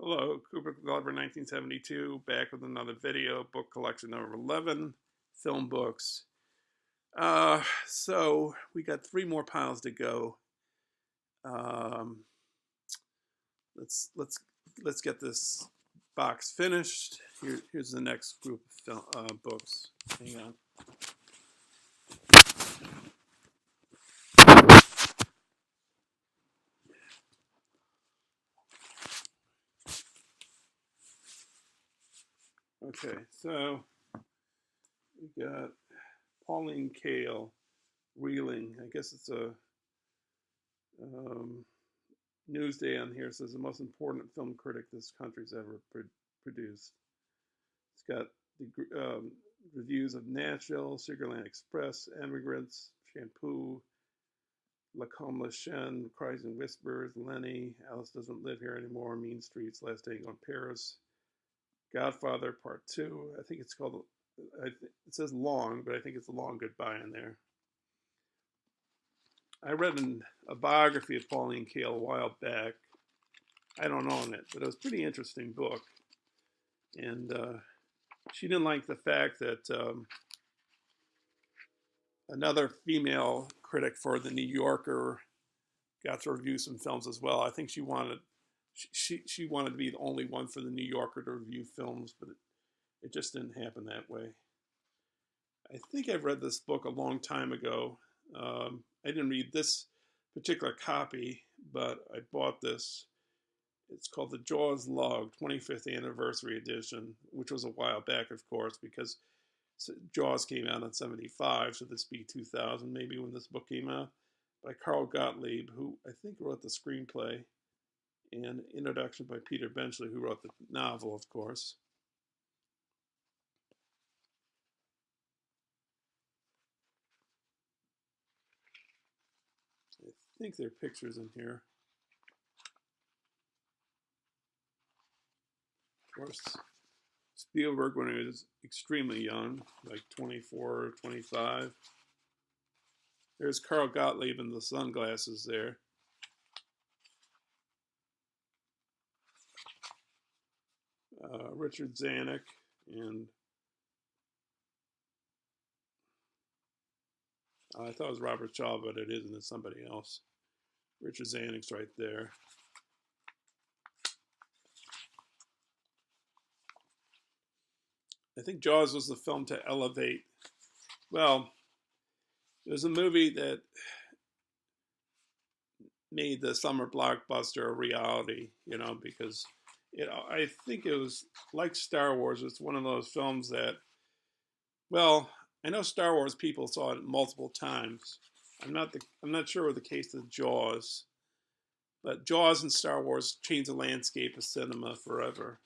Hello, Kubrick Glover 1972, back with another video, book collection number 11, film books. So we got three more piles to go. Um, let's get this box finished. Here's the next group of books. Hang on. Okay, so we got Pauline Kael, Reeling. I guess it's a Newsday on here. Says the most important film critic this country's ever produced. It's got the reviews of Nashville, Sugarland Express, Emigrants, Shampoo, La Comme La Chaîne, Cries and Whispers, Lenny, Alice Doesn't Live Here Anymore, Mean Streets, Last Tango in Paris, Godfather Part 2. I think it's called, it says long, but I think it's a long goodbye in there. I read a biography of Pauline Kael a while back. I don't own it, but it was a pretty interesting book. And she didn't like the fact that another female critic for the New Yorker got to review some films as well. I think she wanted to be the only one for the New Yorker to review films, but it just didn't happen that way. I think I've read this book a long time ago. I didn't read this particular copy, but I bought this. It's called the Jaws Log 25th Anniversary Edition, which was a while back, of course, because Jaws came out in 75, so this be 2000 maybe when this book came out, by Carl Gottlieb, who I think wrote the screenplay, and introduction by Peter Benchley, who wrote the novel, of course. I think there are pictures in here. Of course, Spielberg when he was extremely young, like 24 or 25. There's Carl Gottlieb in the sunglasses there. Richard Zanuck and I thought it was Robert Shaw, but it isn't. It's somebody else. Richard Zanuck's right there. I think Jaws was the film to elevate. Well, there's a movie that made the summer blockbuster a reality, because I think it was like Star Wars. It's one of those films that, well, I know Star Wars people saw it multiple times. I'm not sure with the case of Jaws, but Jaws and Star Wars changed the landscape of cinema forever.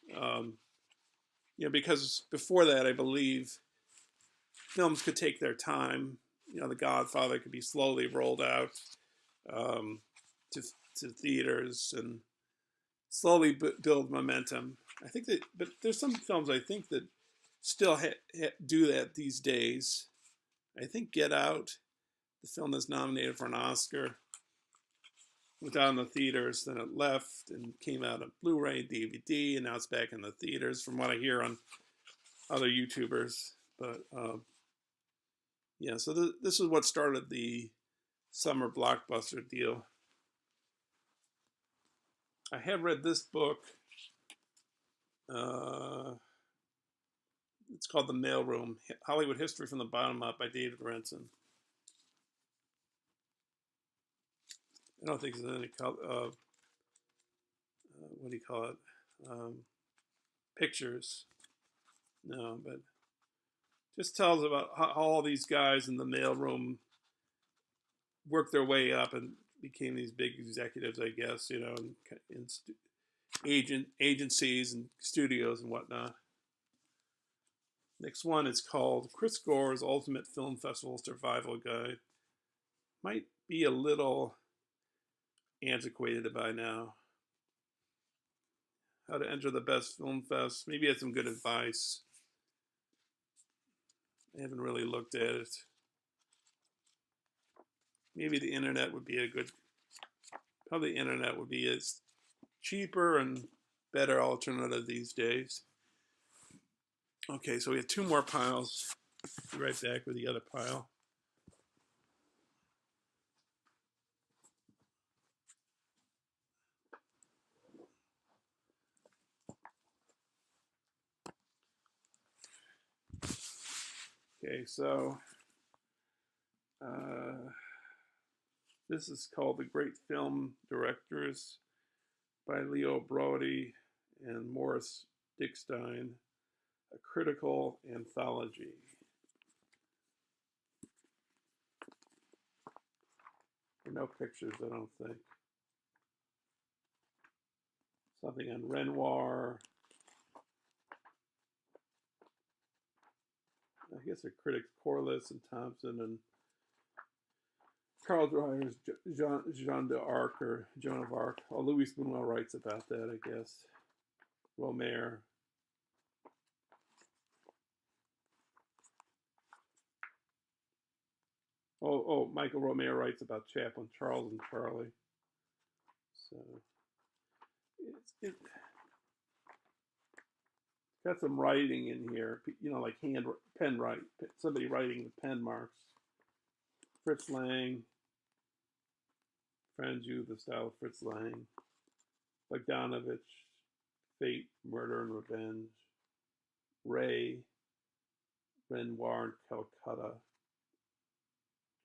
Because before that, I believe films could take their time. The Godfather could be slowly rolled out to theaters and slowly build momentum. I think that, but there's some films I think that still do that these days. I think Get Out, the film that's nominated for an Oscar, went out in the theaters, then it left and came out on Blu-ray, DVD, and now it's back in the theaters, from what I hear on other YouTubers. But yeah, so this is what started the summer blockbuster deal. I have read this book. It's called The Mailroom, Hollywood History from the Bottom Up by David Renson. I don't think there's any, what do you call it? Pictures. No, but just tells about how all these guys in the mailroom worked their way up and became these big executives, I guess, in agencies and studios and whatnot. Next one is called Chris Gore's Ultimate Film Festival Survival Guide. Might be a little antiquated by now. How to enter the best film fest. Maybe had some good advice. I haven't really looked at it. Maybe the internet would be probably the internet would be as cheaper and better alternative these days. Okay, so we have two more piles. Be right back with the other pile. Okay, so this is called The Great Film Directors by Leo Braudy and Morris Dickstein, a critical anthology. No pictures, I don't think. Something on Renoir. I guess the critics Corliss and Thompson and Carl Dreyer's Jean d'Arc or Joan of Arc. Oh, Louis Buñuel writes about that, I guess. Romer. Oh, Michael Romer writes about Chaplin, Charles and Charlie. So it's got some writing in here, you know, like pen write, somebody writing with pen marks. Fritz Lang, Franju, the style of Fritz Lang. Bogdanovich, Fate, Murder and Revenge. Ray, Renoir and Calcutta.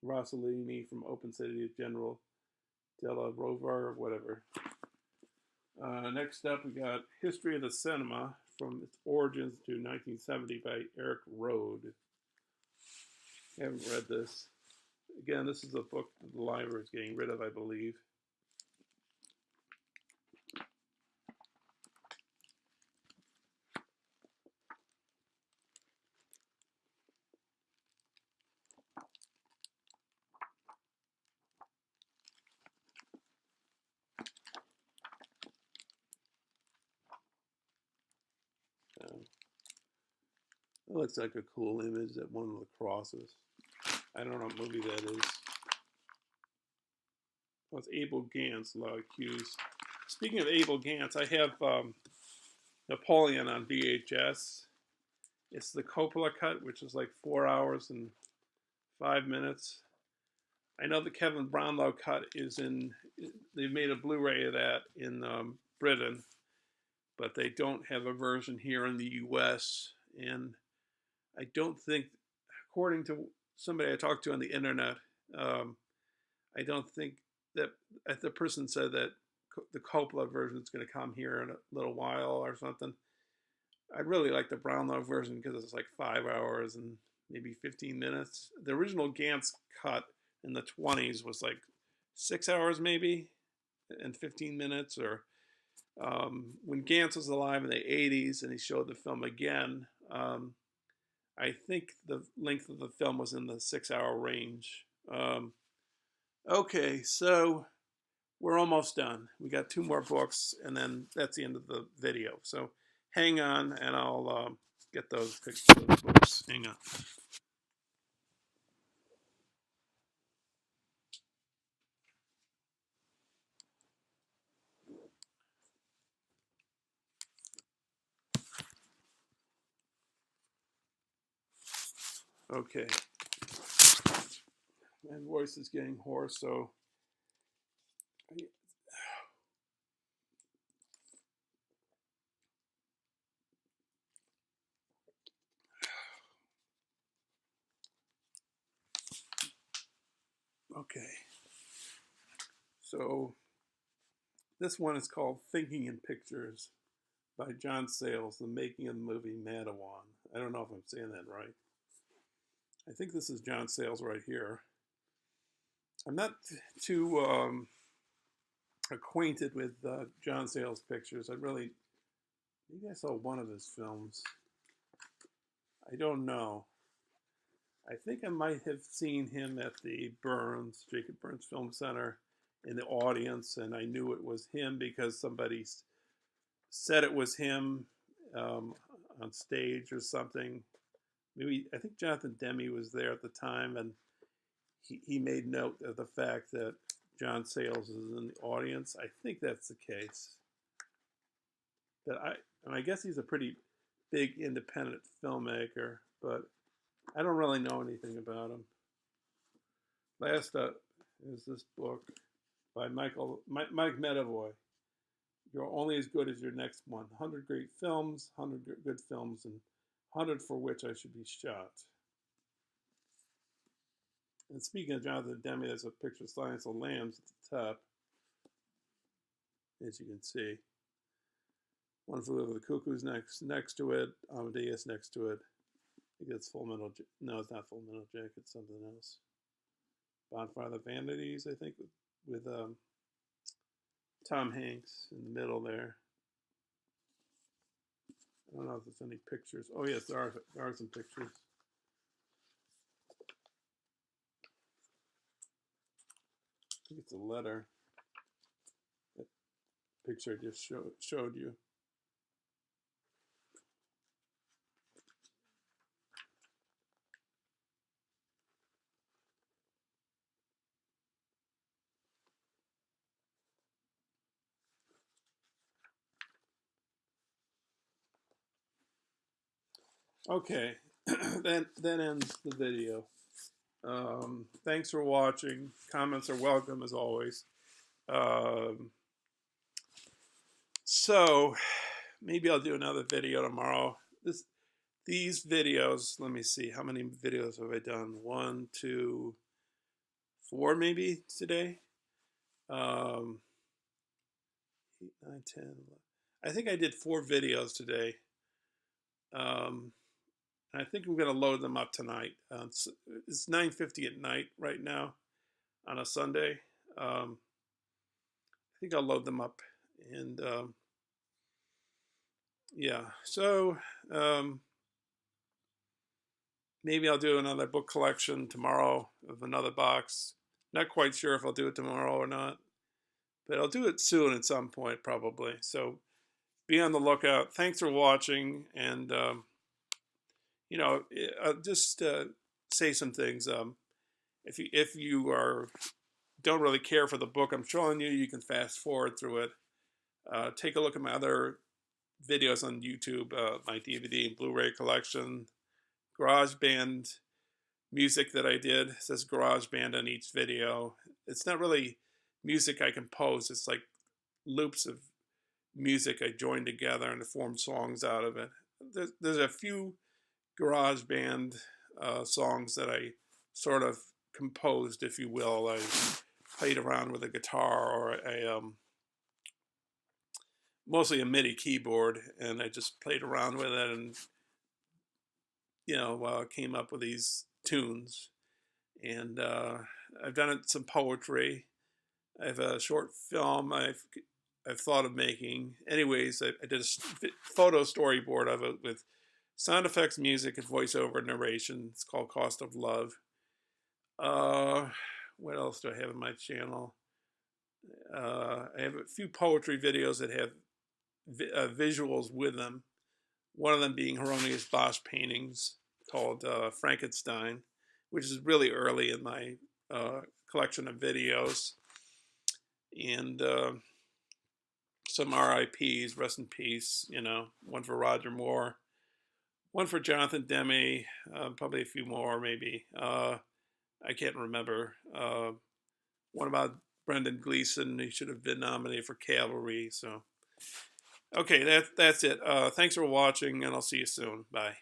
Rossellini from Open City General Della Rovere, whatever. Next up, we got History of the Cinema from its origins to 1970 by Eric Rode. I haven't read this. Again, this is a book that the library is getting rid of, I believe. It looks like a cool image at one of the crosses. I don't know what movie that is. Oh, it's Abel Gance, Law Accused. Speaking of Abel Gance, I have Napoleon on VHS. It's the Coppola cut, which is like 4 hours and 5 minutes. I know the Kevin Brownlow cut is in, they've made a Blu-ray of that in Britain, but they don't have a version here in the US. And I don't think, according to somebody I talked to on the internet, I don't think that the person said that the Coppola version is going to come here in a little while or something. I'd really like the Brownlow version because it's like 5 hours and maybe 15 minutes. The original Gance cut in the 20s was like 6 hours maybe and 15 minutes. Or when Gance was alive in the 80s and he showed the film again, I think the length of the film was in the 6 hour range. Okay, so we're almost done. We got two more books, and then that's the end of the video. So hang on, and I'll get those books. Hang on. Okay. My voice is getting hoarse, so okay. So this one is called Thinking in Pictures by John Sayles, The Making of the Movie Matewan. I don't know if I'm saying that right. I think this is John Sayles right here. I'm not too acquainted with John Sayles' pictures. maybe I saw one of his films. I don't know. I think I might have seen him at the Jacob Burns Film Center in the audience, and I knew it was him because somebody said it was him on stage or something. Maybe I think Jonathan Demme was there at the time, and he made note of the fact that John Sayles is in the audience. I think that's the case. and I guess he's a pretty big independent filmmaker, but I don't really know anything about him. Last up is this book by Mike Medavoy. You're only as good as your next one. 100 great films, 100 good films, and 100 for which I should be shot. And speaking of Jonathan Demme, there's a picture of Silence of the Lambs at the top, as you can see. One Flew Over the Cuckoo's next to it. Amadeus next to it. I think it's Full Metal. No, it's not Full Metal Jacket. It's something else. Bonfire of the Vanities, I think, with Tom Hanks in the middle there. I don't know if there's any pictures. Oh yes, there are some pictures. I think it's a letter. That picture I just showed you. Okay, that ends the video. Thanks for watching. Comments are welcome as always. So maybe I'll do another video tomorrow. These videos, let me see, how many videos have I done? 1, 2, 4 maybe today. 8, 9, 10, 11. I think I did 4 videos today. I think I'm going to load them up tonight. It's 9:50 at night right now on a Sunday. I think I'll load them up. And yeah, so maybe I'll do another book collection tomorrow of another box. Not quite sure if I'll do it tomorrow or not, but I'll do it soon at some point probably. So be on the lookout. Thanks for watching, and you know, I'll just say some things. If you don't really care for the book I'm showing you, you can fast forward through it. Take a look at my other videos on YouTube, my DVD and Blu-ray collection, GarageBand music that I did. It says GarageBand on each video. It's not really music I compose. It's like loops of music I joined together and formed songs out of it. There's a few GarageBand songs that I sort of composed, if you will. I played around with a guitar or mostly a MIDI keyboard, and I just played around with it, and came up with these tunes. And I've done some poetry. I have a short film I've thought of making. Anyways, I did a photo storyboard of it with sound effects, music, and voiceover narration. It's called Cost of Love. What else do I have on my channel? I have a few poetry videos that have visuals with them. One of them being Hieronymus Bosch paintings called Frankenstein, which is really early in my collection of videos. And some RIPs, rest in peace, one for Roger Moore, one for Jonathan Demme, probably a few more maybe. I can't remember. One about Brendan Gleeson. He should have been nominated for Cavalry. So, okay, that's it. Thanks for watching, and I'll see you soon. Bye.